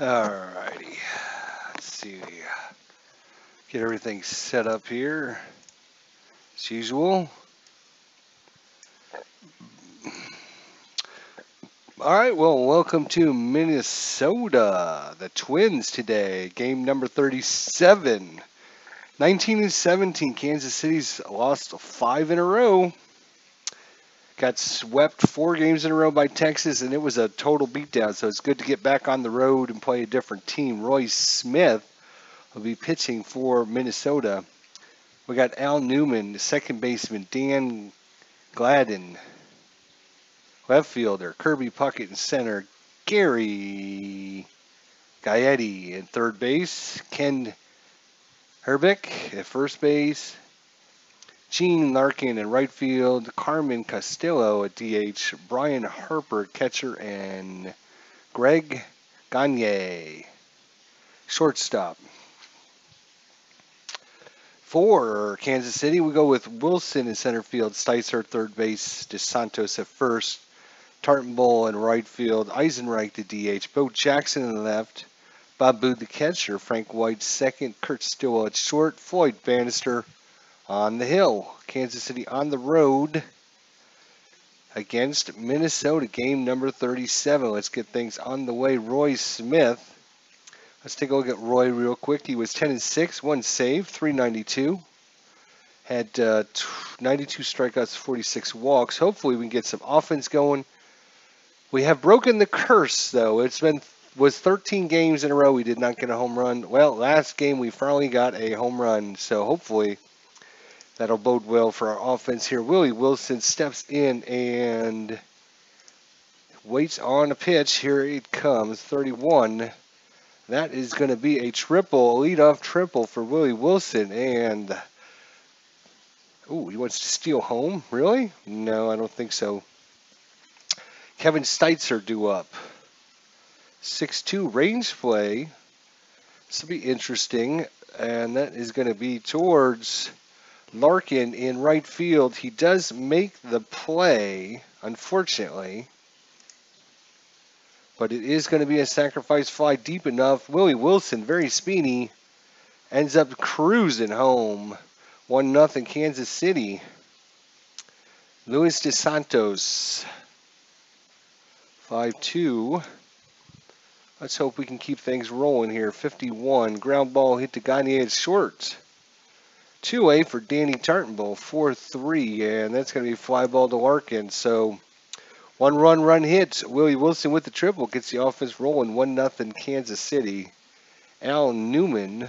Alrighty, let's see. Get everything set up here as usual. Alright, well, welcome to Minnesota. The Twins today. Game number 37. 19-17. Kansas City's lost 5 in a row. Got swept 4 games in a row by Texas, and it was a total beatdown. So it's good to get back on the road and play a different team. Roy Smith will be pitching for Minnesota. We got Al Newman, the second baseman, Dan Gladden, left fielder, Kirby Puckett in center, Gary Gaetti in third base, Ken Herbeck at first base, Gene Larkin in right field, Carmen Castillo at DH, Brian Harper catcher, and Greg Gagne shortstop. For Kansas City, we go with Wilson in center field, Sticer third base, DeSantos at first, Tartanbull in right field, Eisenreich the DH, Bo Jackson in the left, Bob Booth the catcher, Frank White second, Kurt Stillwell at short, Floyd Bannister on the hill. Kansas City on the road against Minnesota, game number 37. Let's get things on the way. Roy Smith. Let's take a look at Roy real quick. He was 10-6, 1 save, 392. Had 92 strikeouts, 46 walks. Hopefully we can get some offense going. We have broken the curse, though. Was 13 games in a row we did not get a home run. Well, last game we finally got a home run, so hopefully that'll bode well for our offense here. Willie Wilson steps in and waits on a pitch. Here it comes, 31. That is going to be a triple, a leadoff triple for Willie Wilson. And, ooh, he wants to steal home? Really? No, I don't think so. Kevin Steitzer due up. 6-2 range play. This will be interesting. And that is going to be towards Larkin in right field. He does make the play, unfortunately. But it is going to be a sacrifice fly deep enough. Willie Wilson, very speedy, ends up cruising home. 1-0 Kansas City. Luis DeSantos, 5-2. Let's hope we can keep things rolling here. 51. Ground ball hit to Gagne at short. 2-A for Danny Tartanbull. 4-3. And that's going to be fly ball to Larkin. So 1 run hit. Willie Wilson with the triple gets the offense rolling. 1-0 Kansas City. Al Newman.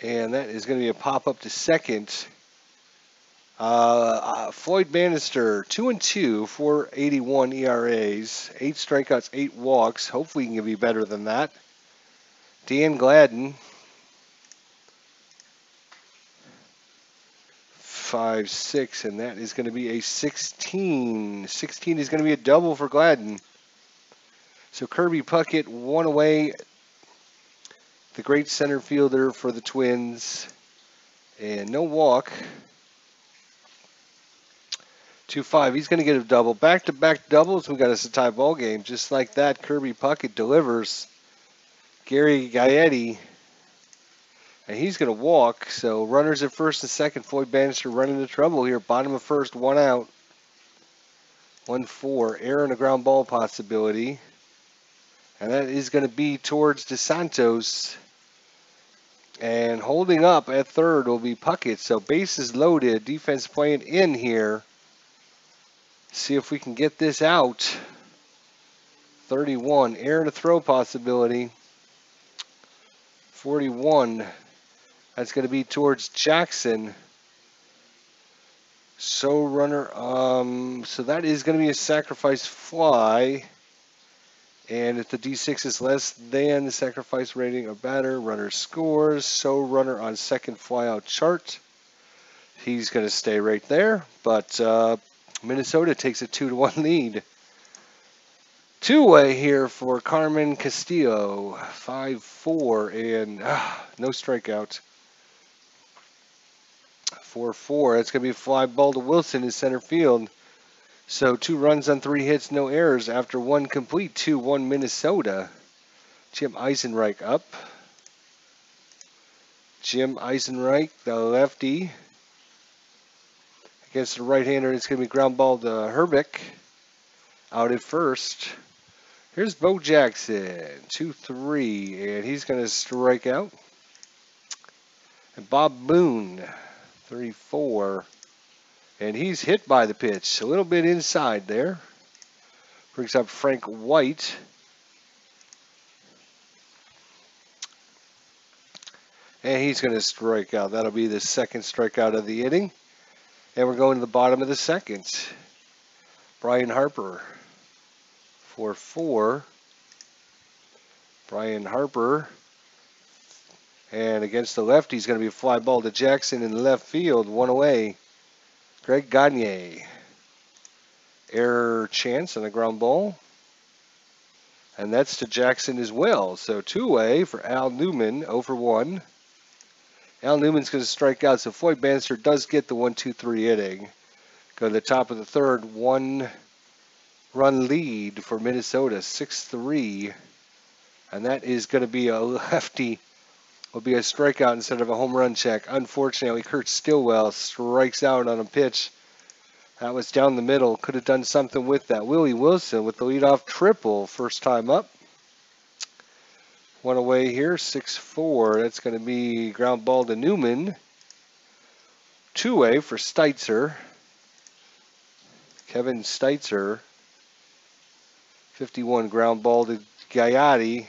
And that is going to be a pop up to second. Floyd Bannister, 2-2, 4.81 ERAs, 8 strikeouts, 8 walks. Hopefully he can be better than that. Dan Gladden, 5-6, and that is going to be a 16. 16 is going to be a double for Gladden. So Kirby Puckett, 1 away. The great center fielder for the Twins. And no walk. 2-5. He's going to get a double. Back-to-back doubles. We got us a tie ball game. Just like that, Kirby Puckett delivers. Gary Gaetti. And he's going to walk. So runners at first and second. Floyd Bannister running into trouble here. Bottom of first, 1 out. 1-4. Error and a ground ball possibility. And that is going to be towards DeSantos. And holding up at third will be Puckett. So bases loaded. Defense playing in here. See if we can get this out. 31. Error to throw possibility. 41. That's going to be towards Jackson. So runner. So that is going to be a sacrifice fly. And if the D6 is less than the sacrifice rating of batter, runner scores. So runner on second flyout chart. He's going to stay right there. But Minnesota takes a 2-1 lead. 2-way here for Carmen Castillo. 5-4 and no strikeouts. 4-4. That's going to be a fly ball to Wilson in center field. So 2 runs on 3 hits, no errors after 1 complete, 2-1 Minnesota. Jim Eisenreich up. Jim Eisenreich, the lefty. Against the right-hander, it's going to be ground ball to Herbeck. Out at first. Here's Bo Jackson, 2-3, and he's going to strike out. And Bob Boone, 3-4, and he's hit by the pitch. A little bit inside there. Brings up Frank White. And he's going to strike out. That'll be the second strikeout of the inning. And we're going to the bottom of the second. Brian Harper, 4-4. Brian Harper. And against the left, he's going to be a fly ball to Jackson in left field. 1 away. Greg Gagne. Error chance on the ground ball. And that's to Jackson as well. So 2 away for Al Newman, 0-1. Al Newman's going to strike out. So Floyd Bannister does get the 1-2-3 inning. Go to the top of the third. 1-run lead for Minnesota, 6-3. And that is going to be a lefty. Will be a strikeout instead of a home run check. Unfortunately, Kurt Stillwell strikes out on a pitch. That was down the middle. Could have done something with that. Willie Wilson with the leadoff triple. First time up. 1 away here. 6-4. That's going to be ground ball to Newman. 2 away for Steitzer. Kevin Steitzer. 51 ground ball to Gaiati.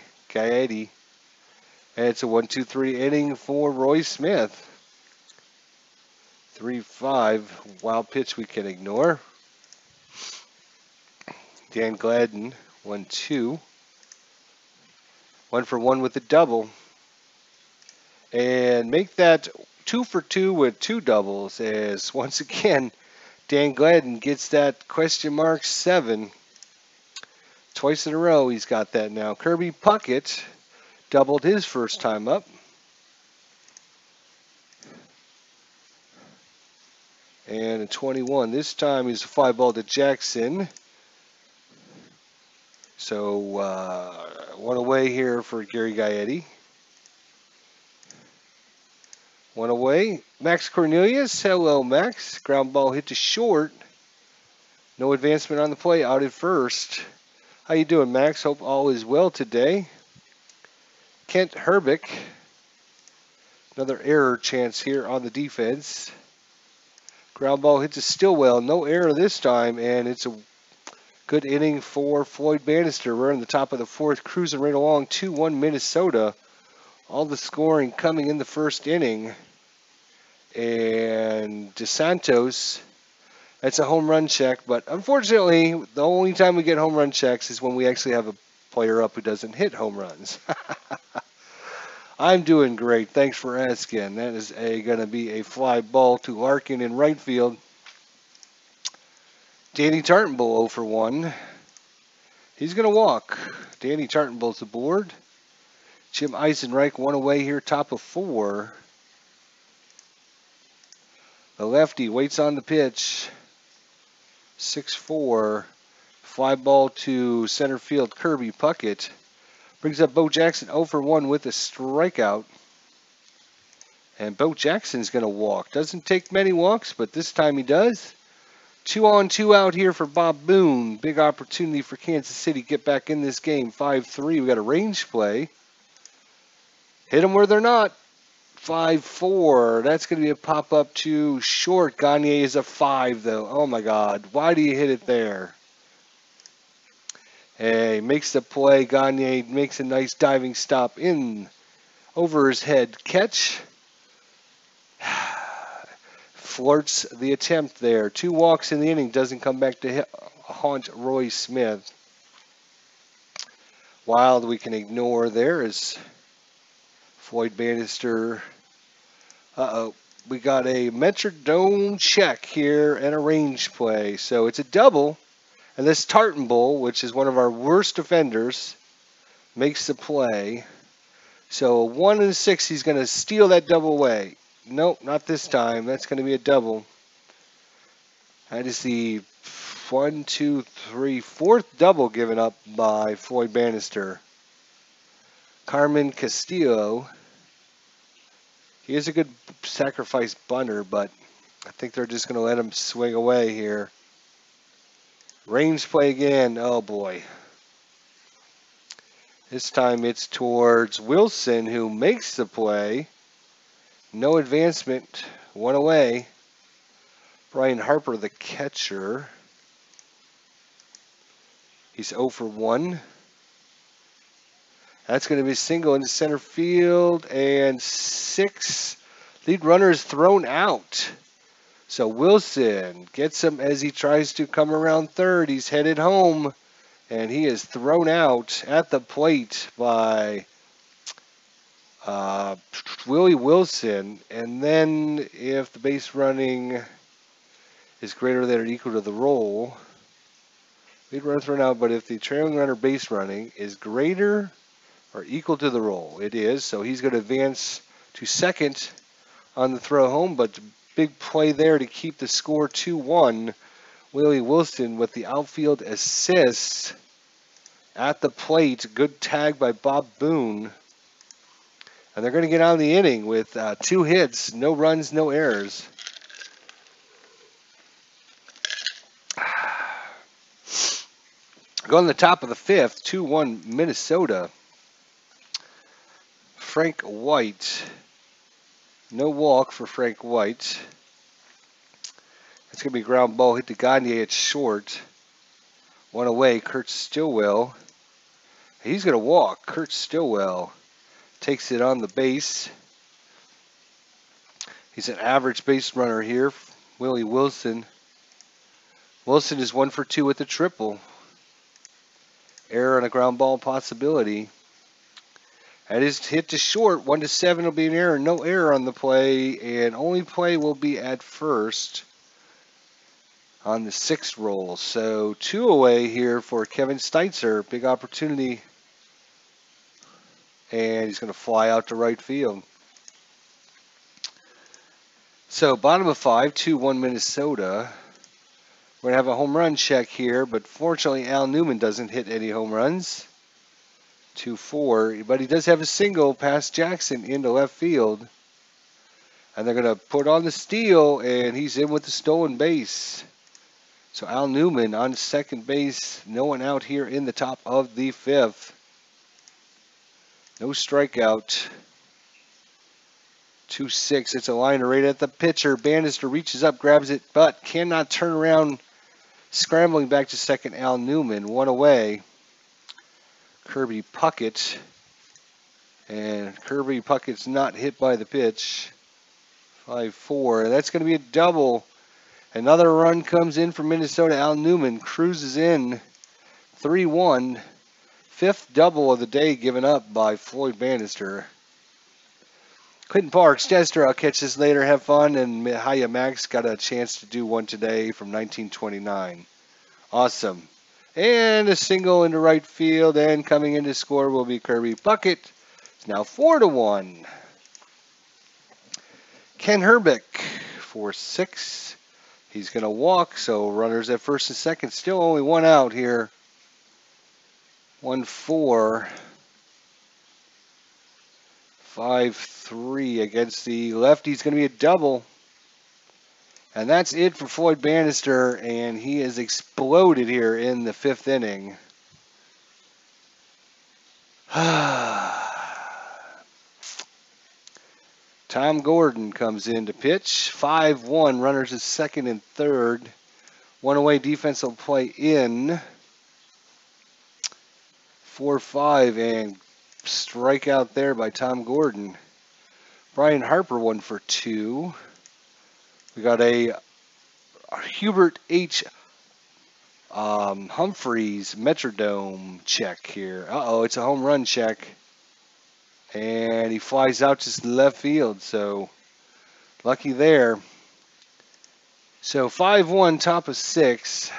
And it's a 1-2-3 inning for Roy Smith. 3-5. Wild pitch we can ignore. Dan Gladden, 1-2. 1-for-1 with a double. And make that 2-for-2 with 2 doubles as once again Dan Gladden gets that question mark 7. Twice in a row he's got that now. Kirby Puckett doubled his first time up. And a 21. This time he's a fly ball to Jackson. So 1 away here for Gary Gaetti. 1 away. Max Cornelius. Hello, Max. Ground ball hit to short. No advancement on the play. Out at first. How you doing, Max? Hope all is well today. Kent Herbeck. Another error chance here on the defense. Ground ball hits to Stillwell. No error this time, and it's a good inning for Floyd Bannister. We're in the top of the 4th, cruising right along. 2-1 Minnesota. All the scoring coming in the first inning. And DeSantos, that's a home run check, but unfortunately, the only time we get home run checks is when we actually have a player up who doesn't hit home runs. I'm doing great. Thanks for asking. That is going to be a fly ball to Larkin in right field. Danny Tartenbull 0-for-1. He's going to walk. Danny Tartenbull's aboard. Jim Eisenreich 1 away here, top of 4. The lefty waits on the pitch. 6-4. Fly ball to center field, Kirby Puckett. Brings up Bo Jackson 0-for-1 with a strikeout. And Bo Jackson's going to walk. Doesn't take many walks, but this time he does. 2 on, 2 out here for Bob Boone. Big opportunity for Kansas City. Get back in this game. 5-3. We got a range play. Hit them where they're not. 5-4. That's going to be a pop-up to short. Gagne is a 5, though. Oh, my God. Why do you hit it there? Hey, makes the play. Gagne makes a nice diving stop in over his head catch. Flirts the attempt there. 2 walks in the inning. Doesn't come back to haunt Roy Smith. Wild we can ignore there is Floyd Bannister. We got a Metrodome check here and a range play. So it's a double. And this Tartenbull, which is one of our worst defenders, makes the play. So 1-6, he's going to steal that double away. Nope, not this time. That's going to be a double. That is the 1, 2, 3, fourth double given up by Floyd Bannister. Carmen Castillo. He is a good sacrifice bunter, but I think they're just going to let him swing away here. Range play again. Oh, boy. This time it's towards Wilson, who makes the play. No advancement. One away. Brian Harper, the catcher. He's 0 for 1. That's going to be a single into center field, and 6. Lead runner is thrown out. So Wilson gets him as he tries to come around third. He's headed home, and he is thrown out at the plate by Willie Wilson. And then if the base running is greater than or equal to the roll, lead runner thrown out, but if the trailing runner base running is greater or equal to the roll, it is. So he's going to advance to second on the throw home, but big play there to keep the score 2-1. Willie Wilson with the outfield assist at the plate. Good tag by Bob Boone. And they're going to get out of the inning with 2 hits, no runs, no errors. Going to the top of the 5th, 2-1 Minnesota. Frank White. No walk for Frank White. It's going to be a ground ball hit to Gagne at short. One away, Kurt Stillwell. He's going to walk. Kurt Stillwell takes it on the base. He's an average base runner here. Willie Wilson. Wilson is 1 for 2 with the triple. Error on a ground ball possibility. That is hit to short. 1 to 7 will be an error. No error on the play, and only play will be at first on the 6th roll. So 2 away here for Kevin Steitzer. Big opportunity. And he's going to fly out to right field. So bottom of 5, 2-1 Minnesota. We're going to have a home run check here, but fortunately Al Newman doesn't hit any home runs. 2-4, but he does have a single past Jackson into left field. And they're going to put on the steal, and he's in with the stolen base. So Al Newman on second base. No one out here in the top of the 5th. No strikeout. 2-6. It's a liner right at the pitcher. Bannister reaches up, grabs it, but cannot turn around. Scrambling back to second, Al Newman. 1 away. Kirby Puckett. And Kirby Puckett's not hit by the pitch. 5-4. That's going to be a double. Another run comes in from Minnesota. Al Newman cruises in. 3-1. 5th double of the day given up by Floyd Bannister. Clinton Parks, Chester, I'll catch this later. Have fun. And Hiya Max got a chance to do one today from 1929. Awesome. And a single into right field. And coming in to score will be Kirby Puckett. It's now 4-1. Ken Herbeck for 6. He's going to walk. So runners at first and second. Still only 1 out here. 1-4. 5-3 against the lefty. It's going to be a double. And that's it for Floyd Bannister, and he has exploded here in the 5th inning. Tom Gordon comes in to pitch. 5-1, runners at second and third. 1 away, defensive play in. 4-5, and strikeout there by Tom Gordon. Brian Harper 1 for 2. We got a Hubert H. Humphreys Metrodome check here. Uh-oh, it's a home run check. And he flies out to left field, so lucky there. So 5-1, top of 6.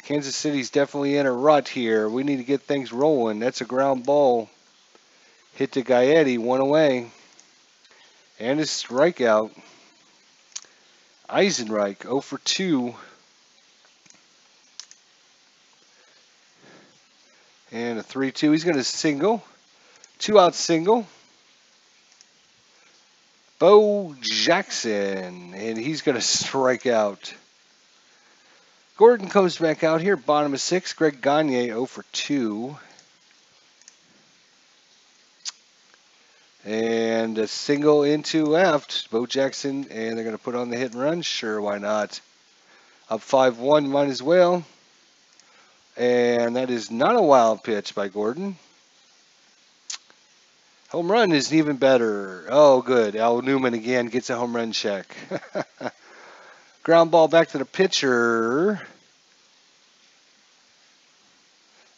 Kansas City's definitely in a rut here. We need to get things rolling. That's a ground ball. Hit to Gaetti, 1 away. And a strikeout. Eisenreich, 0 for 2. And a 3-2. He's going to single. 2-out single. Bo Jackson. And he's going to strike out. Gordon comes back out here. Bottom of 6. Greg Gagne 0 for 2. And a single into left. Bo Jackson. And they're going to put on the hit and run. Sure, why not? Up 5-1. Might as well. And that is not a wild pitch by Gordon. Home run is even better. Oh, good. Al Newman again gets a home run check. Ground ball back to the pitcher.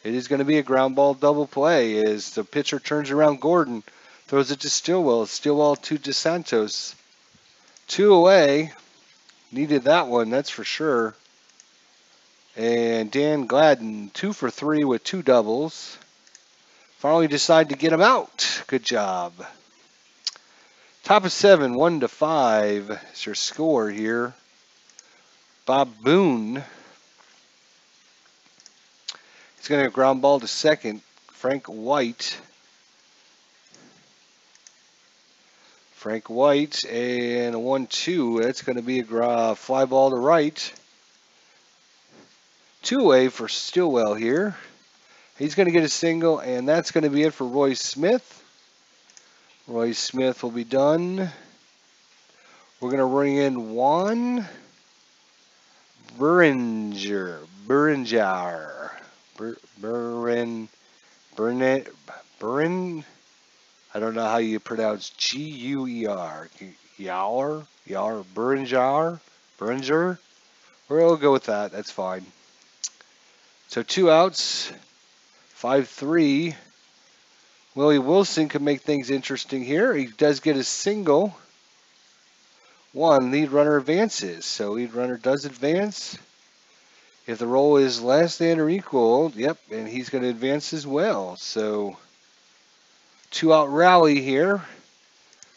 It is going to be a ground ball double play as the pitcher turns around Gordon, throws it to Stillwell. Stillwell to DeSantos. 2 away. Needed that one, that's for sure. And Dan Gladden, 2 for 3 with 2 doubles. Finally decide to get him out. Good job. Top of 7, 1-5 is your score here. Bob Boone. He's going to ground ball to second. Frank White. Frank White and a 1-2. That's going to be a fly ball to right. 2 away for Stillwell here. He's going to get a single, and that's going to be it for Roy Smith. Roy Smith will be done. We're going to bring in Juan Buringer. I don't know how you pronounce G-U-E-R. Buringer. We'll go with that. That's fine. So 2 outs. 5-3. Willie Wilson can make things interesting here. He does get a single. 1, lead runner advances. So lead runner does advance. If the roll is less than or equal, yep, and he's going to advance as well. So 2-out rally here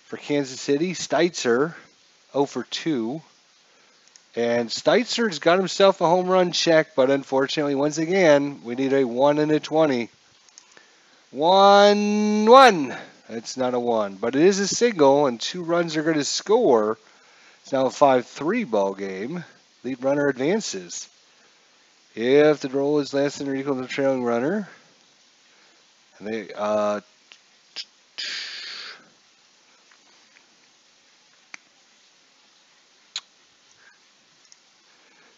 for Kansas City. Steitzer 0 for 2. And Steitzer's got himself a home run check, but unfortunately, once again, we need a 1 and a 20. 1-1. That's not a 1, but it is a single, and 2 runs are going to score. It's now a 5-3 ball game. Lead runner advances. If the roll is less than or equal to the trailing runner, and they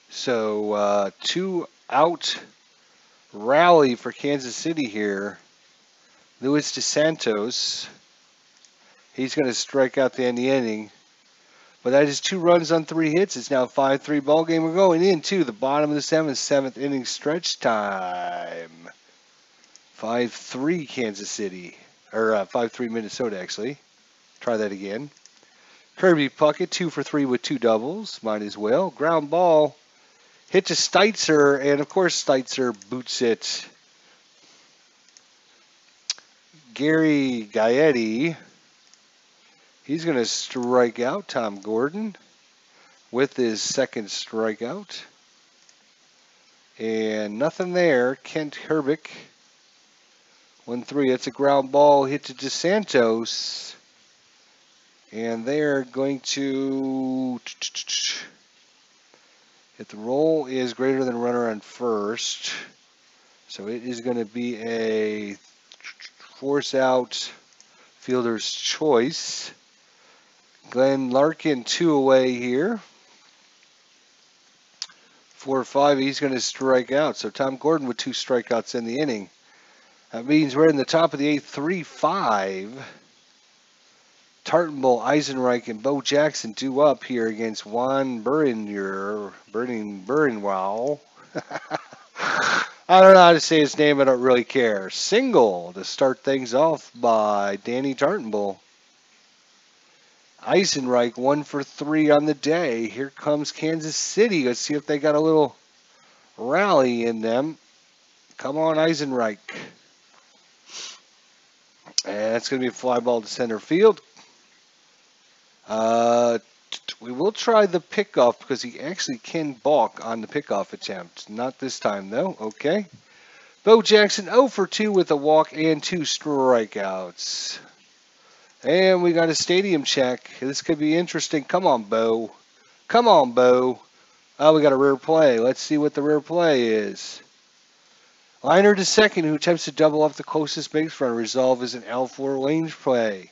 so 2-out rally for Kansas City here. Luis DeSantos. He's going to strike out the end of the inning. But that is 2 runs on 3 hits. It's now a 5-3 ball game. We're going into the bottom of the 7th inning stretch time. 5-3 Kansas City. Or 5-3 Minnesota, actually. Try that again. Kirby Puckett, 2 for 3 with 2 doubles. Might as well. Ground ball. Hit to Steitzer. And, of course, Steitzer boots it. Gary Gaetti. He's going to strike out Tom Gordon with his second strikeout. And nothing there. Kent Herbick. 1-3. That's a ground ball hit to DeSantos. And they're going to... If the roll is greater than runner on first, so it is going to be a force out fielder's choice. Glenn Larkin 2 away here. 4-5, he's going to strike out. So Tom Gordon with 2 strikeouts in the inning. That means we're in the top of the 8th, 3-5. Tartenbull, Eisenreich, and Bo Jackson due up here against Juan Buringer. Burnwell. I don't know how to say his name. I don't really care. Single to start things off by Danny Tartenbull. Eisenreich 1 for 3 on the day. Here comes Kansas City. Let's see if they got a little rally in them. Come on, Eisenreich. And that's going to be a fly ball to center field. We will try the pickoff because he actually can balk on the pickoff attempt. Not this time, though. Okay. Bo Jackson 0 for 2 with a walk and 2 strikeouts. And we got a stadium check. This could be interesting. Come on, Bo. Come on, Bo. Oh, we got a rear play. Let's see what the rear play is. Liner to second, who attempts to double off the closest base runner. Resolve is an L4 range play.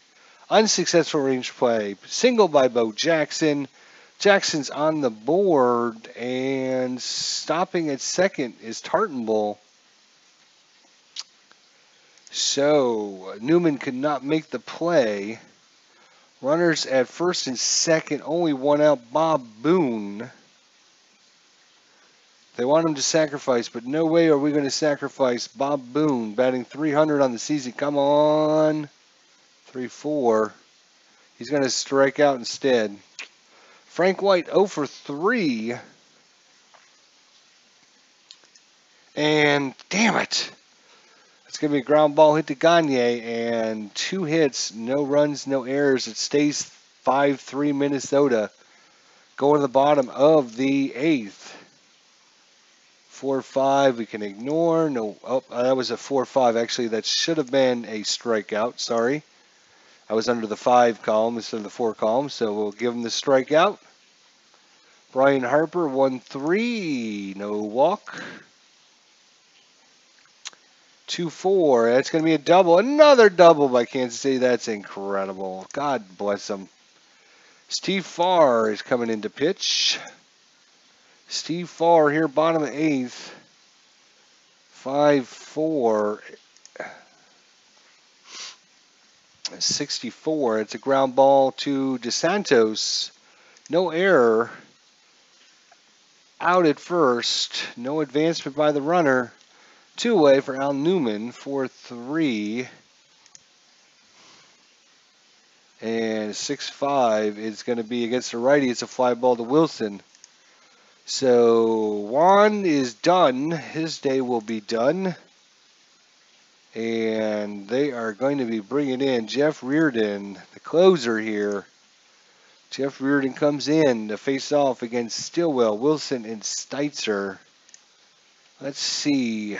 Unsuccessful range play. Single by Bo Jackson. Jackson's on the board, and stopping at second is Tartanbull. So Newman could not make the play. Runners at first and second, only one out, Bob Boone. They want him to sacrifice, but no way are we going to sacrifice Bob Boone, batting 300 on the season. Come on. 3-4. He's going to strike out instead. Frank White 0 for 3. And damn it. It's going to be a ground ball hit to Gagne, and 2 hits, no runs, no errors. It stays 5-3 Minnesota. Going to the bottom of the 8th. 4-5 we can ignore. No, oh, that was a 4-5. Actually, that should have been a strikeout. Sorry. I was under the 5 column instead of the 4 column, so we'll give him the strikeout. Brian Harper 1-3. No walk. 2-4. That's going to be a double. Another double by Kansas City. That's incredible. God bless them. Steve Farr is coming in to pitch. Steve Farr here, bottom of 8th. 5-4. 64. It's a ground ball to DeSantos. No error. Out at first. No advancement by the runner. 2-away for Al Newman. 4-3. And 6-5 is going to be against the righty. It's a fly ball to Wilson. So Juan is done. His day will be done. And they are going to be bringing in Jeff Reardon, the closer here. Jeff Reardon comes in to face off against Stillwell, Wilson, and Steitzer. Let's see.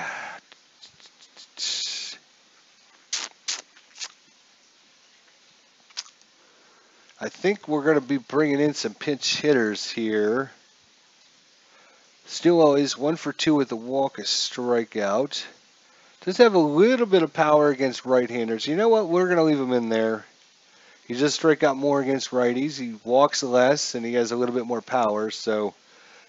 I think we're going to be bringing in some pinch hitters here. Stillwell is 1 for 2 with a walk, a strikeout. Does have a little bit of power against right-handers. You know what? We're going to leave him in there. He just strike out more against righties. He walks less, and he has a little bit more power. So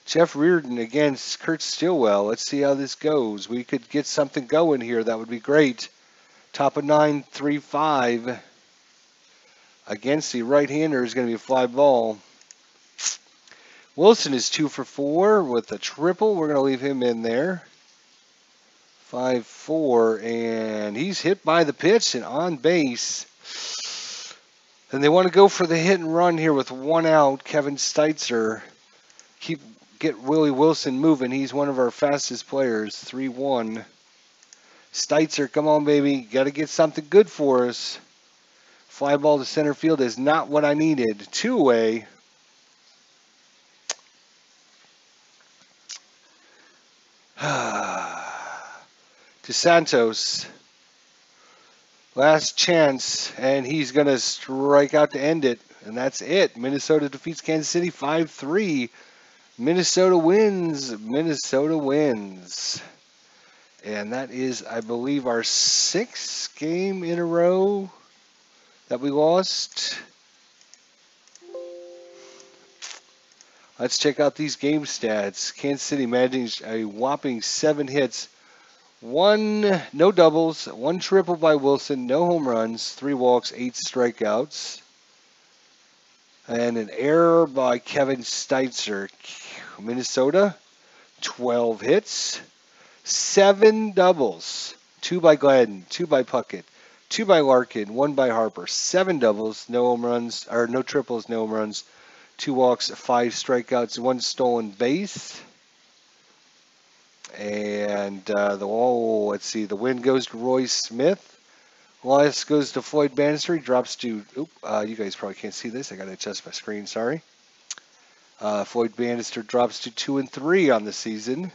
Jeff Reardon against Kurt Stillwell. Let's see how this goes. We could get something going here. That would be great. Top of 9, 3-5. Against the right-hander is going to be a fly ball. Wilson is 2 for 4 with a triple. We're going to leave him in there. 5-4, and he's hit by the pitch and on base. And they want to go for the hit and run here with 1 out. Kevin Steitzer. Get Willie Wilson moving. He's one of our fastest players. 3-1. Steitzer, come on, baby. Got to get something good for us. Fly ball to center field is not what I needed. 2-away. DeSantos. Last chance, and he's going to strike out to end it. And that's it. Minnesota defeats Kansas City 5-3. Minnesota wins. Minnesota wins. And that is, I believe, our 6th game in a row that we lost. Let's check out these game stats. Kansas City managed a whopping 7 hits. 1 no doubles, 1 triple by Wilson, no home runs, 3 walks, 8 strikeouts. And an error by Kevin Steitzer. Minnesota, 12 hits, 7 doubles, 2 by Gladden, 2 by Puckett, 2 by Larkin, 1 by Harper, 7 doubles, no home runs, or no triples, no home runs, 2 walks, 5 strikeouts, 1 stolen base. And let's see, the win goes to Roy Smith. Loss goes to Floyd Bannister. He drops to, you guys probably can't see this. I got to adjust my screen, sorry. Floyd Bannister drops to 2-3 on the season.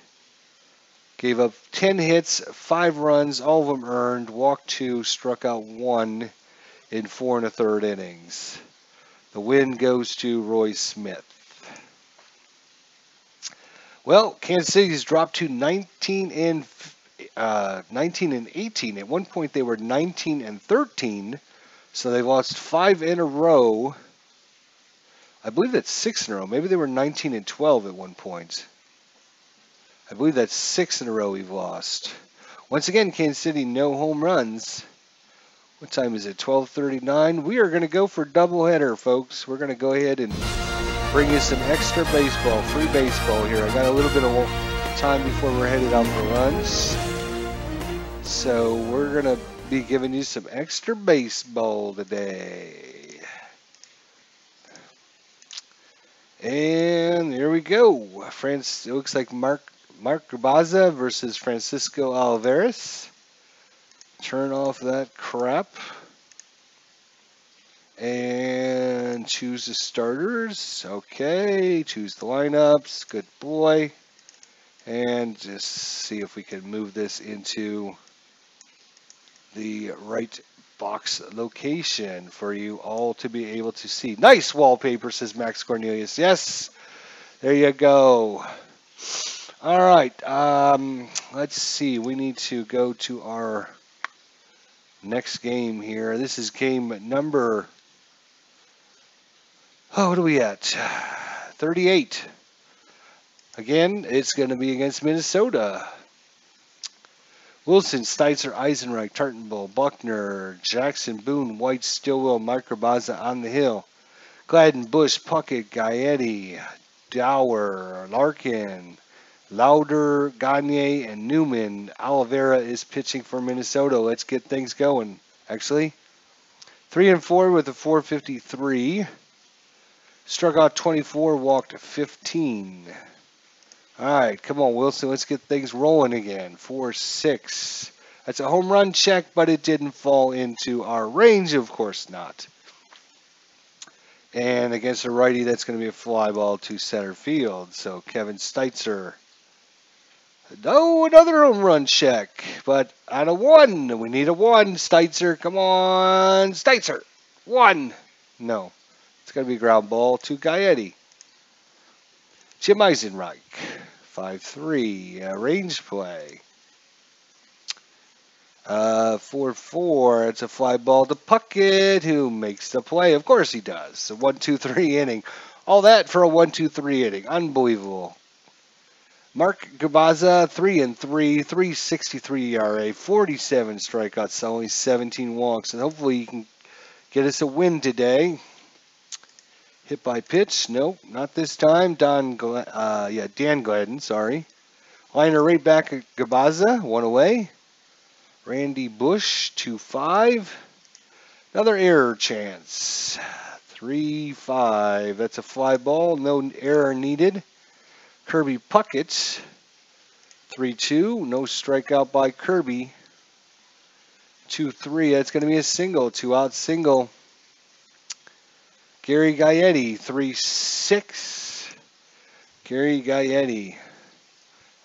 Gave up 10 hits, 5 runs, all of them earned, walked 2, struck out 1 in 4 1/3 innings. The win goes to Roy Smith. Well, Kansas City's dropped to 19 and 18. At one point, they were 19 and 13, so they lost 5 in a row. I believe that's 6 in a row. Maybe they were 19 and 12 at one point. I believe that's 6 in a row we've lost. Once again, Kansas City, no home runs. What time is it? 12:39. We are going to go for doubleheader, folks. We're going to go ahead and bring you some extra baseball, free baseball here. I got a little bit of time before we're headed out for lunch. So we're going to be giving you some extra baseball today. And there we go. It looks like Mark Grabaza versus Francisco Olivares. Turn off that crap. And choose the starters. Okay, choose the lineups. Good boy. And just see if we can move this into the right box location for you all to be able to see. Nice wallpaper, says Max Cornelius. Yes, there you go. All right, let's see. We need to go to our next game here. This is game number, what are we at? 38. Again, it's going to be against Minnesota. Wilson, Steitzer, Eisenreich, Tartenbull, Buckner, Jackson, Boone, White, Stillwell, Mark Grabaza on the hill. Gladden, Bush, Puckett, Gaetti, Dower, Larkin, Lauder, Gagne, and Newman. Oliveira is pitching for Minnesota. Let's get things going. Actually, 3-4 with a 4.53. Struck out 24, walked 15. All right, come on, Wilson. Let's get things rolling again. 4-6. That's a home run check, but it didn't fall into our range. Of course not. And against a righty, that's going to be a fly ball to center field. So Kevin Steitzer. Oh, another home run check, but out of 1. We need a 1. Steitzer, come on. Steitzer. 1. No. It's going to be a ground ball to Gaetti. Jim Eisenreich. 5-3. Range play. 4-4. It's a fly ball to Puckett, who makes the play. Of course he does. A 1-2-3 inning. All that for a 1-2-3 inning. Unbelievable. Mark Grabaza, 3-3, 3.63 ERA, 47 strikeouts, only 17 walks, and hopefully you can get us a win today. Hit by pitch, nope, not this time. Dan Gladden, sorry. Liner right back at Grabaza, 1 away. Randy Bush, 2-5. Another error chance. 3-5. That's a fly ball, no error needed. Kirby Puckett, 3-2, no strikeout by Kirby. 2-3, that's going to be a single, 2-out single. Gary Gaetti, 3-6. Gary Gaetti.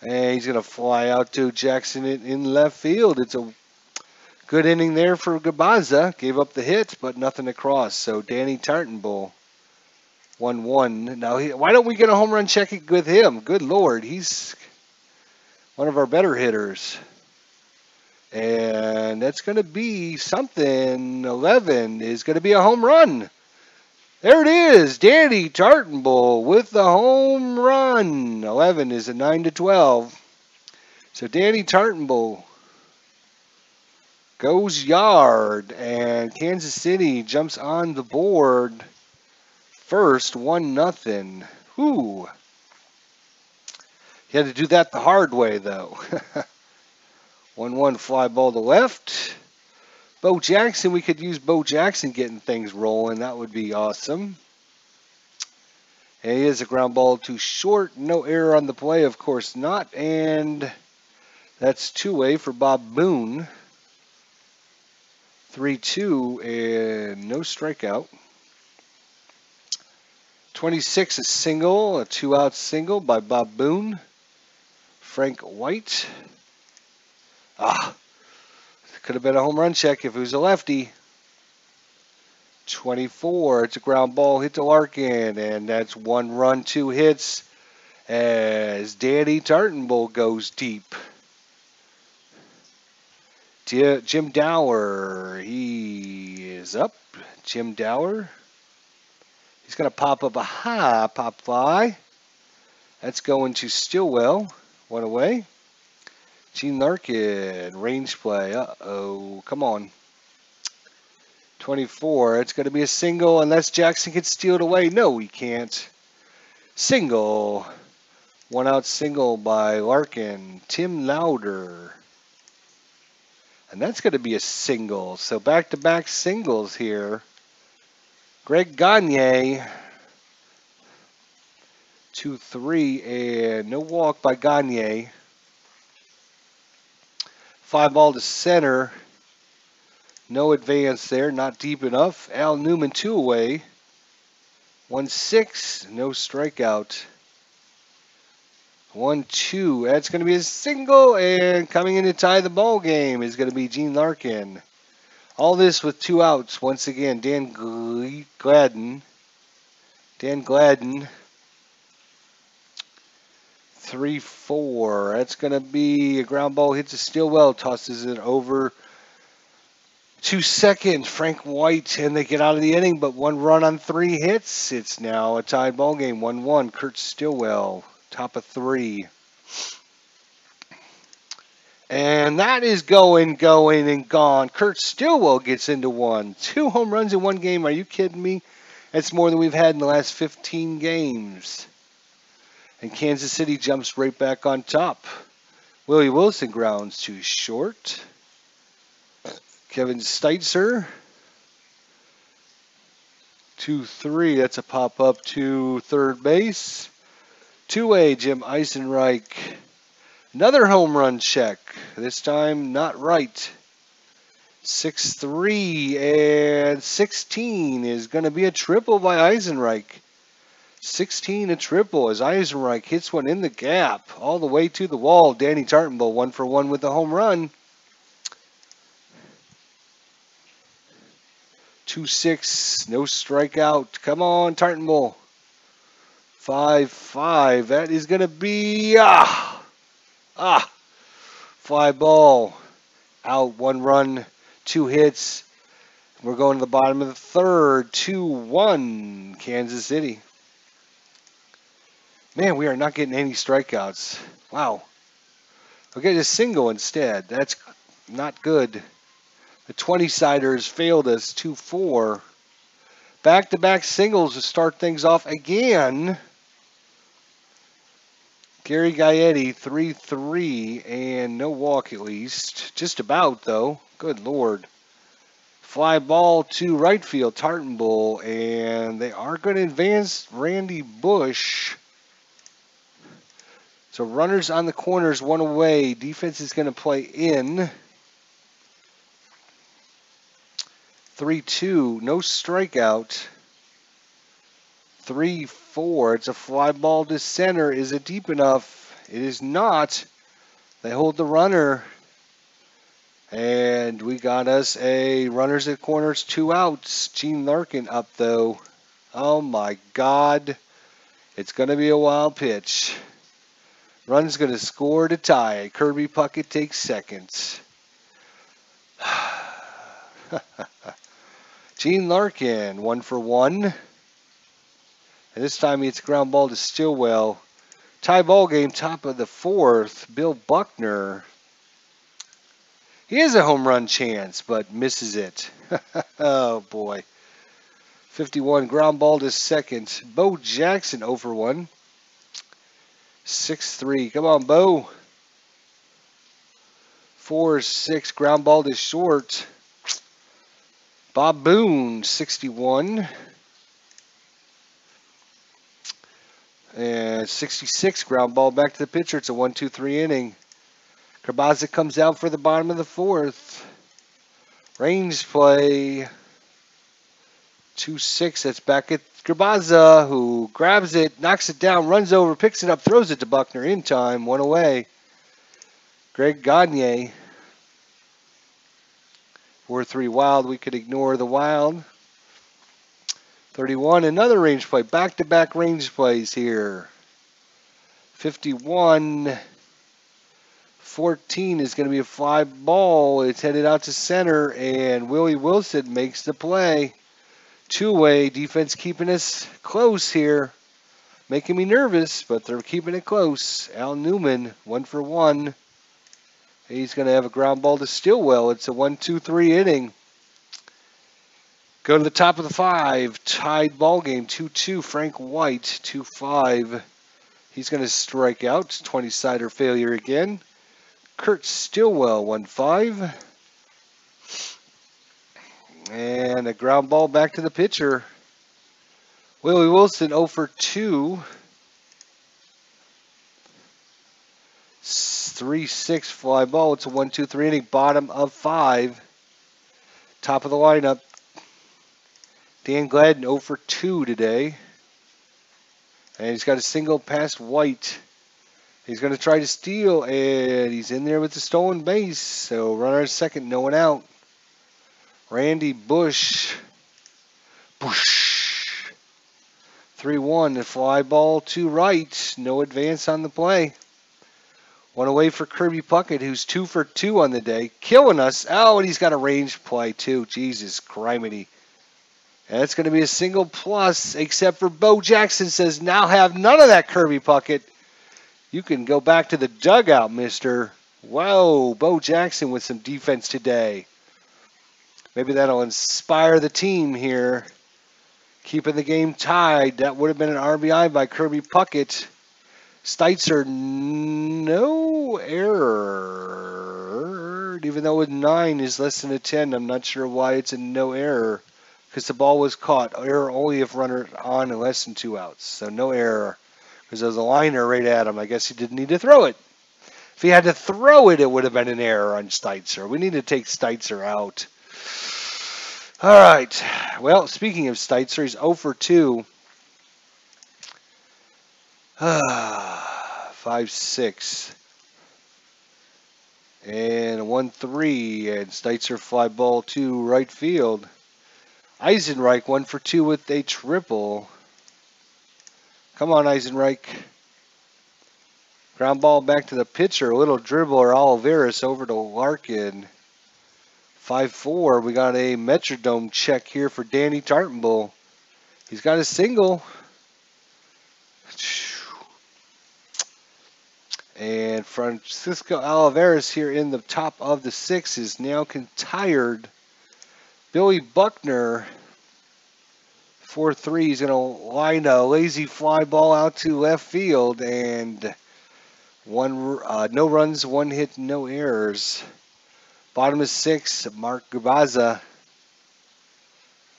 And he's going to fly out to Jackson in left field. It's a good inning there for Grabaza. Gave up the hit, but nothing across. So Danny Tartenbull. 1-1. Now, why don't we get a home run check with him? Good Lord, he's one of our better hitters. And that's going to be something. 11 is going to be a home run. There it is. Danny Tartenbull with the home run. 11 is a 9-12. So Danny Tartenbull goes yard. And Kansas City jumps on the board. First, 1-0. Whew. He had to do that the hard way, though. 1-1 fly ball to left. Bo Jackson, we could use Bo Jackson getting things rolling. That would be awesome. And he is a ground ball to short. No error on the play, of course not. And that's 2-way for Bob Boone. 3-2 and no strikeout. 26, a single, a 2-out single by Bob Boone. Frank White. Could have been a home run check if it was a lefty. 24. It's a ground ball hit to Larkin, and that's 1 run, 2 hits as Danny Tartanbull goes deep. Jim Dower, he is up. Jim Dower. He's going to pop up a high pop fly. That's going to Stillwell. 1 away. Gene Larkin, range play. Uh-oh, come on. 24. It's going to be a single unless Jackson can steal it away. No, he can't. Single. 1 out single by Larkin. Tim Lauder. And that's going to be a single. So back-to-back singles here. Greg Gagne. 2-3 and no walk by Gagne. 5 ball to center. No advance there, not deep enough. Al Newman 2 away. 1-6, no strikeout. 1-2, that's going to be a single, and coming in to tie the ball game is going to be Gene Larkin. All this with 2 outs. Once again, Dan Gladden. 3-4. That's going to be a ground ball. Hits a Stillwell. Tosses it over to second. Frank White. And they get out of the inning, but 1 run on 3 hits. It's now a tied ball game. 1-1. Kurt Stillwell. Top of 3. And that is going, and gone. Kurt Stillwell gets into 1. 2 home runs in 1 game. Are you kidding me? That's more than we've had in the last 15 games. And Kansas City jumps right back on top. Willie Wilson grounds to short. Kevin Steitzer. 2-3. That's a pop up to third base. 2-way Jim Eisenreich. Another home run check. This time not right. 6-3 and 16 is going to be a triple by Eisenreich. 16 a triple as Eisenreich hits one in the gap all the way to the wall. Danny Tartanbull 1 for 1 with the home run. 2-6, no strikeout. Come on, Tartanbull. 5-5. That is going to be fly ball. Out, 1 run, 2 hits. We're going to the bottom of the third. 2-1 Kansas City. Man, we are not getting any strikeouts. Wow. We'll get a single instead. That's not good. The 20-siders failed us. 2-4. Back-to-back singles to start things off again. Gary Gaetti, 3-3, and no walk at least. Just about, though. Good Lord. Fly ball to right field, Tartanbull, and they are going to advance Randy Bush. So runners on the corners, 1 away. Defense is going to play in. 3-2, no strikeout. 3-4, it's a fly ball to center. Is it deep enough? It is not. They hold the runner. And we got us a runners at corners, 2 outs. Gene Larkin up, though. Oh, my God. It's going to be a wild pitch. Run's going to score to tie. Kirby Puckett takes seconds. Gene Larkin, 1 for 1. And this time it's ground ball to Stillwell. Tie ball game, top of the 4th. Bill Buckner. He has a home run chance, but misses it. Oh, boy. 51, ground ball to second. Bo Jackson, 0 for 1. 6-3. Come on, Bo. 4-6. Ground ball to short. Bob Boone, 61. And 66. Ground ball back to the pitcher. It's a 1-2-3 inning. Carbaza comes out for the bottom of the 4th. Range play. 2-6. That's back at Carbaza, who grabs it, knocks it down, runs over, picks it up, throws it to Buckner in time. 1 away. Greg Gagne. 4-3 wild. We could ignore the wild. 31, another range play. Back-to-back range plays here. 51. 14 is going to be a fly ball. It's headed out to center, and Willie Wilson makes the play. Two-way defense keeping us close here. Making me nervous, but they're keeping it close. Al Newman, 1 for 1. He's going to have a ground ball to Stillwell. It's a 1-2-3 inning. Go to the top of the 5. Tied ball game, 2-2. Frank White, 2-5. He's going to strike out. 20-sider failure again. Kurt Stillwell, 1-5. And a ground ball back to the pitcher. Willie Wilson, 0 for 2. 3-6 fly ball. It's a 1-2-3 inning. Bottom of 5. Top of the lineup. Dan Gladden, 0 for 2 today. And he's got a single past White. He's going to try to steal, and he's in there with the stolen base. So runner at second, no one out. Randy Bush. 3-1, the fly ball to right. No advance on the play. One away for Kirby Puckett, who's 2 for 2 on the day. Killing us. Oh, and he's got a range play, too. Jesus criminy. And it's going to be a single plus, except for Bo Jackson says, now have none of that, Kirby Puckett. You can go back to the dugout, mister. Whoa, Bo Jackson with some defense today. Maybe that'll inspire the team here. Keeping the game tied. That would have been an RBI by Kirby Puckett. Steitzer, no error. Even though with 9 is less than a 10, I'm not sure why it's a no error. Because the ball was caught. Error only if runner on and less than 2 outs. So no error. Because there was a liner right at him. I guess he didn't need to throw it. If he had to throw it, it would have been an error on Steitzer. We need to take Steitzer out. All right. Well, speaking of Steitzer, he's 0 for 2. 5-6. And a 1-3. And Steitzer fly ball to right field. Eisenreich 1 for 2 with a triple. Come on, Eisenreich. Ground ball back to the pitcher. A little dribbler, Oliveris over to Larkin. 5-4. We got a Metrodome check here for Danny Tartenbull. He's got a single. And Francisco Oliveris here in the top of the 6 is now tired. Billy Buckner, 4-3. He's going to line a lazy fly ball out to left field. And no runs, 1 hit, no errors. Bottom of 6, Mark Gabaza.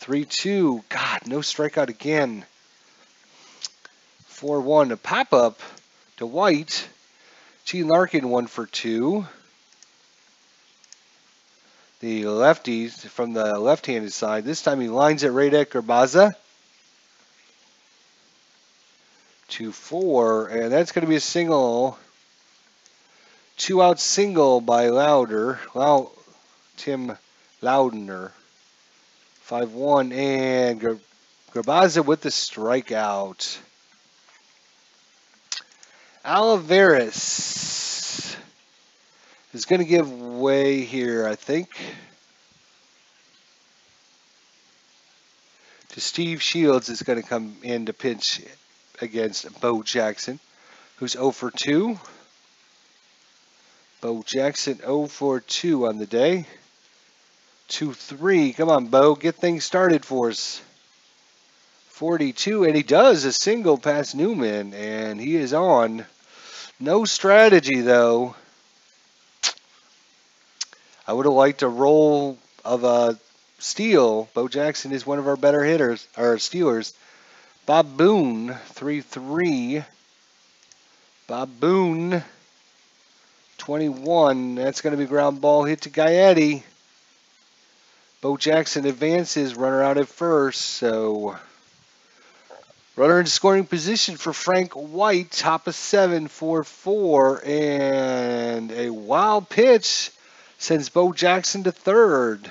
3-2. God, no strikeout again. 4-1. A pop-up to White. G. Larkin 1 for 2. The lefties from the left-handed side. This time he lines it right at Gabaza. 2-4. And that's going to be a single. 2-out single by Tim Loudner. 5-1. And Gabaza with the strikeout. Oliveris is going to give way here, I think, to Steve Shields. Is going to come in to pitch against Bo Jackson, who's 0 for 2. Bo Jackson 0 for 2 on the day. 2-3. Come on, Bo. Get things started for us. 42. And he does a single past Newman. And he is on. No strategy, though. I would have liked a roll of a steal. Bo Jackson is one of our better hitters, or stealers. Bob Boone, 3-3. Bob Boone, 21. That's going to be ground ball hit to Gaetti. Bo Jackson advances, runner out at first. So Runner in scoring position for Frank White, top of 7, 4-4, and a wild pitch sends Bo Jackson to third.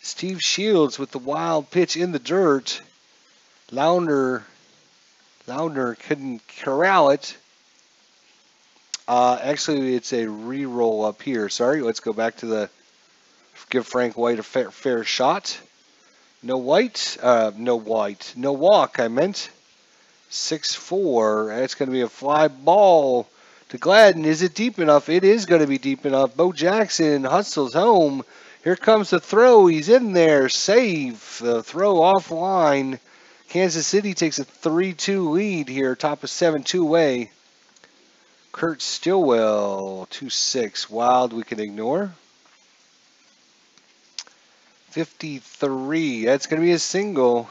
Steve Shields with the wild pitch in the dirt. Launer couldn't corral it. Actually, it's a re-roll up here. Sorry, let's go back to the give Frank White a fair shot. No white, no walk, I meant. 6-4. That's going to be a fly ball to Gladden. Is it deep enough? It is going to be deep enough. Bo Jackson hustles home. Here comes the throw. He's in there. Save. The throw offline. Kansas City takes a 3-2 lead here. Top of 7, two-way. Kurt Stillwell, 2-6. Wild we can ignore. 53. That's going to be a single.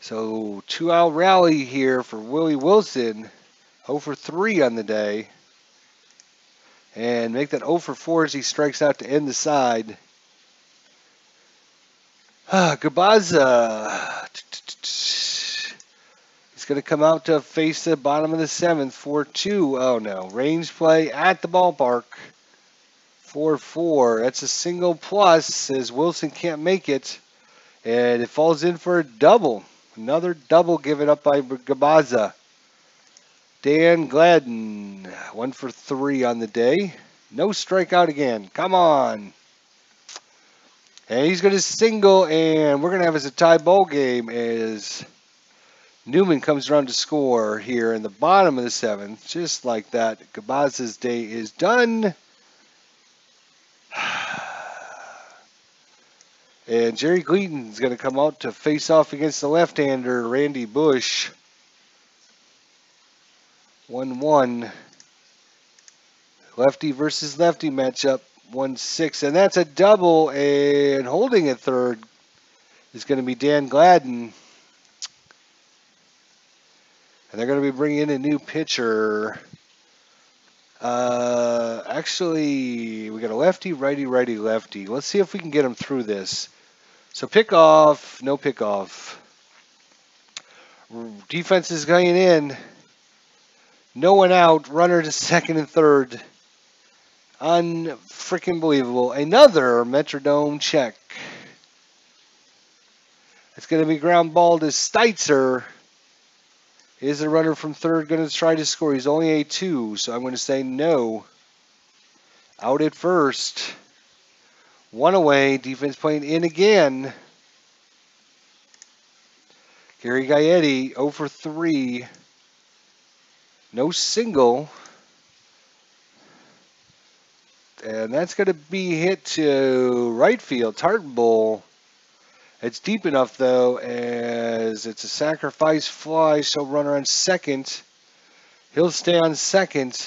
So 2-out rally here for Willie Wilson. 0 for 3 on the day. And make that 0 for 4 as he strikes out to end the side. Gabaza. He's going to come out to face the bottom of the 7th. 4-2. Oh no. Range play at the ballpark. 4-4. That's a single plus as Wilson can't make it. And it falls in for a double. Another double given up by Gabaza. Dan Gladden, 1 for 3 on the day. No strikeout again. Come on. And he's going to single, and we're going to have as a tie ball game as Newman comes around to score here in the bottom of the 7th. Just like that, Gabaza's day is done. And Jerry Gleaton's going to come out to face off against the left-hander, Randy Bush. 1-1. Lefty versus lefty matchup, 1-6. And that's a double, and holding at third is going to be Dan Gladden. And they're going to be bringing in a new pitcher. Actually, we got a lefty, righty, righty, lefty. Let's see if we can get him through this. So pick off, no pick off. Defense is going in. No one out. Runner to second and third. Unfreaking believable. Another Metrodome check. It's going to be ground ball to Steitzer. Is the runner from third going to try to score? He's only a 2, so I'm going to say no. Out at first. 1 away. Defense playing in again. Gary Gaetti, 0 for 3. No single. And that's going to be hit to right field. Tartanbull. It's deep enough, though, as it's a sacrifice fly, so runner on second. He'll stay on second.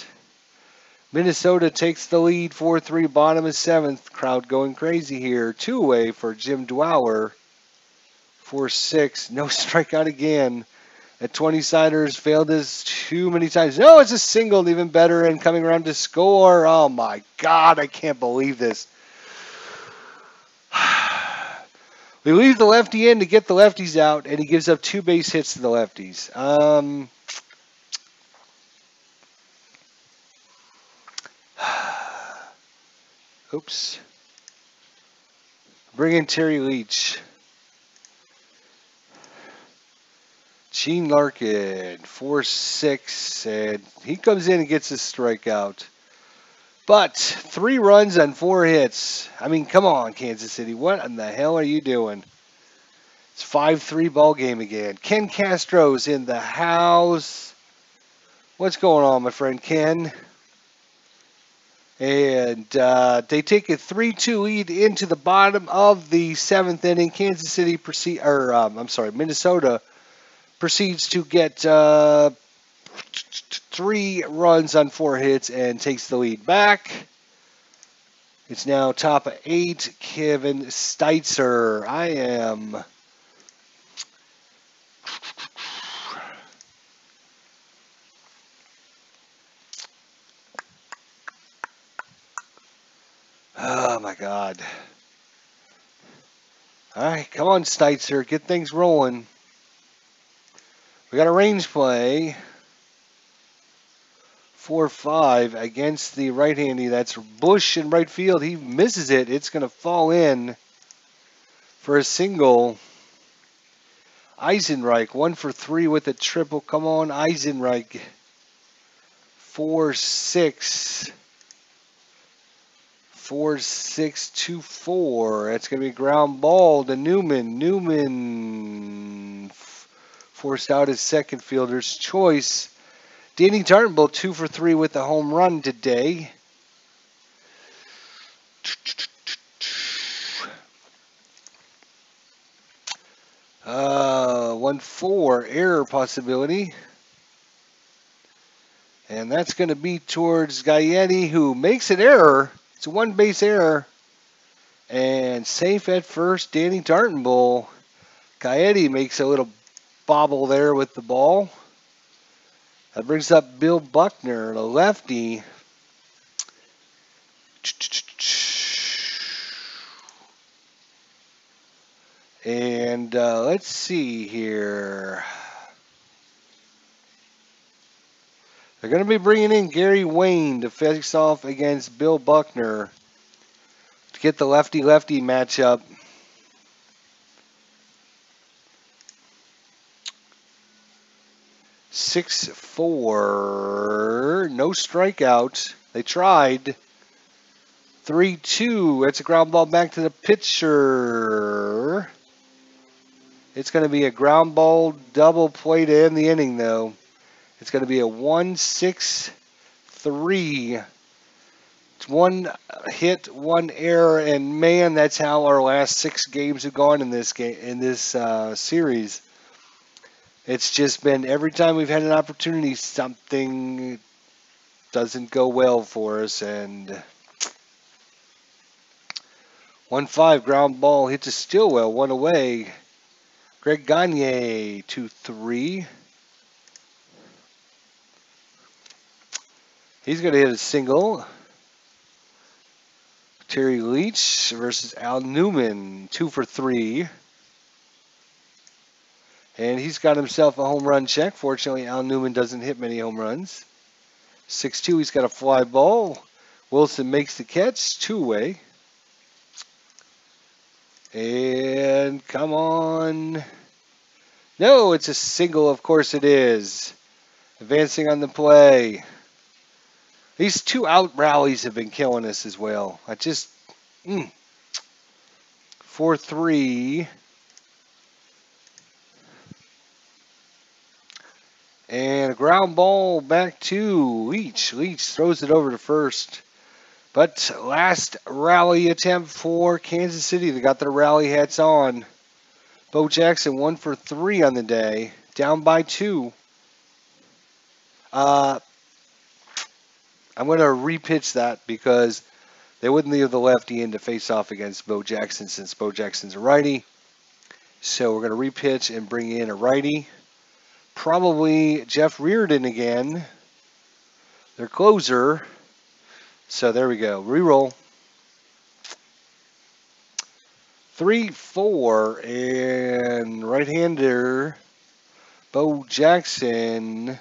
Minnesota takes the lead, 4-3, bottom of 7th. Crowd going crazy here. 2 away for Jim Dwyer. 4-6, no strikeout again. At 20-siders, failed this too many times. No, it's a single, even better, and coming around to score. Oh, my God, I can't believe this. We leave the lefty in to get the lefties out, and he gives up 2 base hits to the lefties. Oops. Bring in Terry Leach. Gene Larkin, 4-6, and he comes in and gets a strikeout. But 3 runs on 4 hits. I mean, come on, Kansas City. What in the hell are you doing? It's 5-3 ball game again. Ken Castro's in the house. What's going on, my friend Ken? And they take a 3-2 lead into the bottom of the 7th inning. Kansas City Minnesota proceeds to get 3 runs on 4 hits and takes the lead back. It's now top of 8, Kevin Steitzer. I am... Oh, my God. All right, come on, Steitzer. Get things rolling. We got a range play. 4-5 against the right-handy. That's Bush in right field. He misses it. It's going to fall in for a single. Eisenreich, 1 for 3 with a triple. Come on, Eisenreich. 4-6. 4-6-2-4. That's going to be a ground ball to Newman. Newman forced out his second fielder's choice. Danny Tarnbull, 2 for 3 with a home run today. Uh, 1-4 error possibility. And that's going to be towards Gaetti, who makes an error. It's a one-base error. And safe at first, Danny Tarnbull. Gaetti makes a little bobble there with the ball. That brings up Bill Buckner, the lefty. And let's see here. They're going to be bringing in Gary Wayne to face off against Bill Buckner to get the lefty-lefty matchup. (6-4), no strikeout. They tried. 3-2. It's a ground ball back to the pitcher. It's going to be a ground ball double play to end the inning, though. It's going to be a 1-6-3. It's one hit, one error, and man, that's how our last 6 games have gone in this game, in this series. It's just been every time we've had an opportunity, something doesn't go well for us. And 1-5 ground ball hits a Stillwell, one away. Greg Gagne, 2-3. He's going to hit a single. Terry Leach versus Al Newman, 2 for 3. And he's got himself a home run check. Fortunately, Al Newman doesn't hit many home runs. 6-2, he's got a fly ball. Wilson makes the catch, 2-away. And come on. No, it's a single, of course it is. Advancing on the play. These 2 out rallies have been killing us as well. 4-3. And a ground ball back to Leach. Leach throws it over to first. But last rally attempt for Kansas City. They got their rally hats on. Bo Jackson, 1 for 3 on the day. Down by 2. I'm going to repitch that because they wouldn't leave the lefty in to face off against Bo Jackson since Bo Jackson's a righty. So we're going to repitch and bring in a righty. Probably Jeff Reardon again, their closer. So there we go. Reroll. 3-4, and right-hander Bo Jackson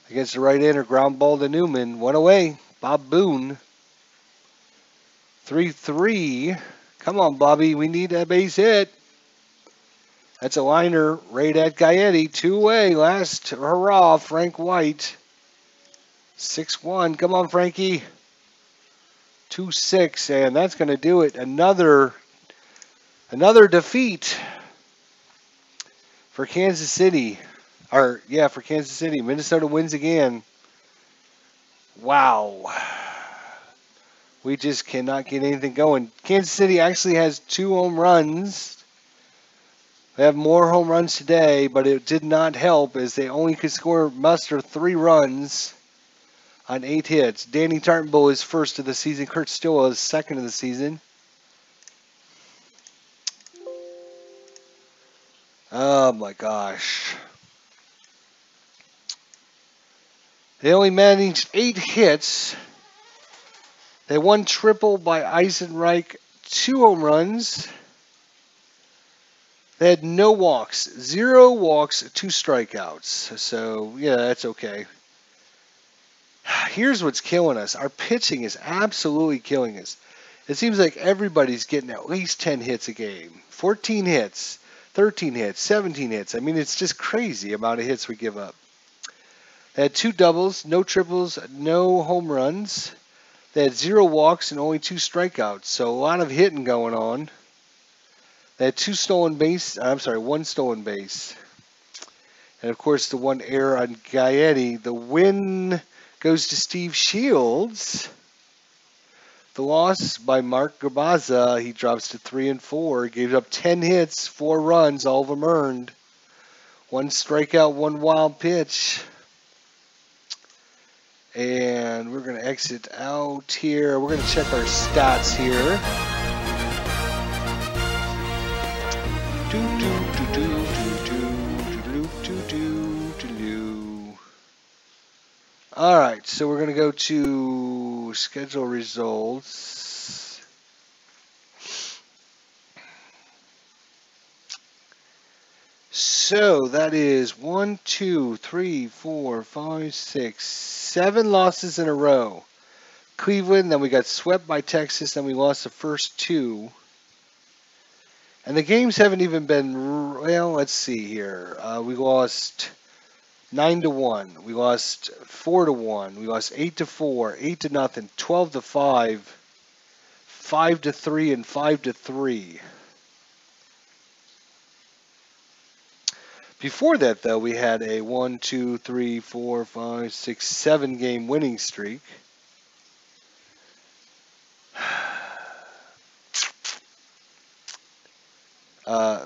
against the right-hander, ground ball to Newman. 1 away. Bob Boone. 3-3. Come on, Bobby. We need a base hit. That's a liner right at Gaetti. 2 away. Last hurrah, Frank White. 6-1. Come on, Frankie. 2-6, and that's going to do it. Another defeat for Kansas City. For Kansas City. Minnesota wins again. Wow. We just cannot get anything going. Kansas City actually has 2 home runs. They have more home runs today, but it did not help as they only could muster 3 runs on 8 hits. Danny Tarnbull is first of the season. Kurt Stillwell is second of the season. Oh my gosh. They only managed 8 hits. They won triple by Eisenreich, 2 home runs. They had no walks, 0 walks, 2 strikeouts. So, yeah, that's okay. Here's what's killing us. Our pitching is absolutely killing us. It seems like everybody's getting at least 10 hits a game. 14 hits, 13 hits, 17 hits. I mean, it's just crazy amount of hits we give up. They had 2 doubles, no triples, no home runs. They had 0 walks and only 2 strikeouts. So a lot of hitting going on. They had 1 stolen base. And of course, the 1 error on Gaetti. The win goes to Steve Shields. The loss by Mark Gabaza. He drops to 3-4. Gave up 10 hits, 4 runs, all of them earned. 1 strikeout, 1 wild pitch. And we're going to exit out here. We're going to check our stats here. All right, so we're going to go to schedule results. So that is 1, 2, 3, 4, 5, 6, 7 losses in a row. Cleveland, then we got swept by Texas, then we lost the first 2. And the games haven't even been, well, let's see here. We lost 9-1. We lost 4-1. We lost 8-4, 8-0, 12-5, 5-3, and 5-3. Before that, though, we had a 1, 2, 3, 4, 5, 6, 7 game winning streak.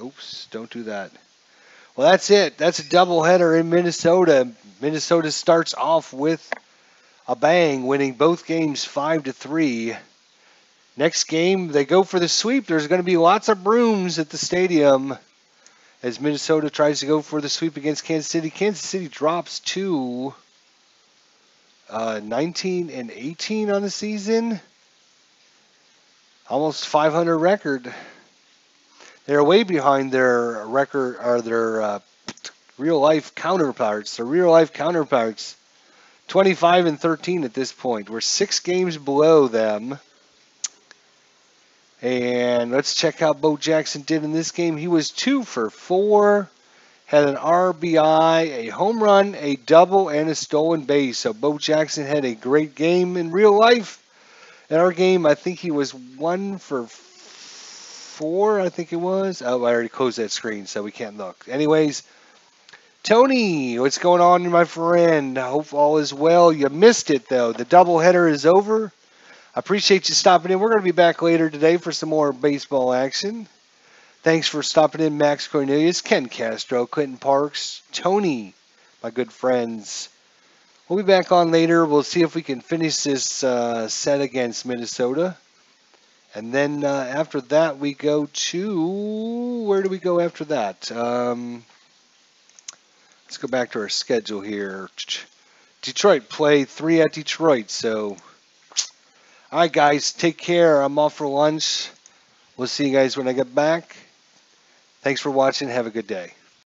Oops, don't do that. Well, that's it. That's a doubleheader in Minnesota. Minnesota starts off with a bang, winning both games 5-3. Next game, they go for the sweep. There's going to be lots of brooms at the stadium as Minnesota tries to go for the sweep against Kansas City. Kansas City drops to 19-18 on the season. Almost 500 record. They're way behind their record or their real-life counterparts. Their real-life counterparts, 25-13 at this point. We're 6 games below them. And let's check how Bo Jackson did in this game. He was 2 for 4, had an RBI, a home run, a double, and a stolen base. So Bo Jackson had a great game in real life. In our game, I think he was 1 for 4, I think it was. Oh, I already closed that screen, so we can't look. Anyways, Tony, what's going on, my friend? I hope all is well. You missed it, though. The doubleheader is over. I appreciate you stopping in. We're going to be back later today for some more baseball action. Thanks for stopping in, Max Cornelius, Ken Castro, Clinton Parks, Tony, my good friends. We'll be back on later. We'll see if we can finish this set against Minnesota. And then after that, we go to, where do we go after that? Let's go back to our schedule here. Detroit play 3 at Detroit. So, all right, guys, take care. I'm off for lunch. We'll see you guys when I get back. Thanks for watching. Have a good day.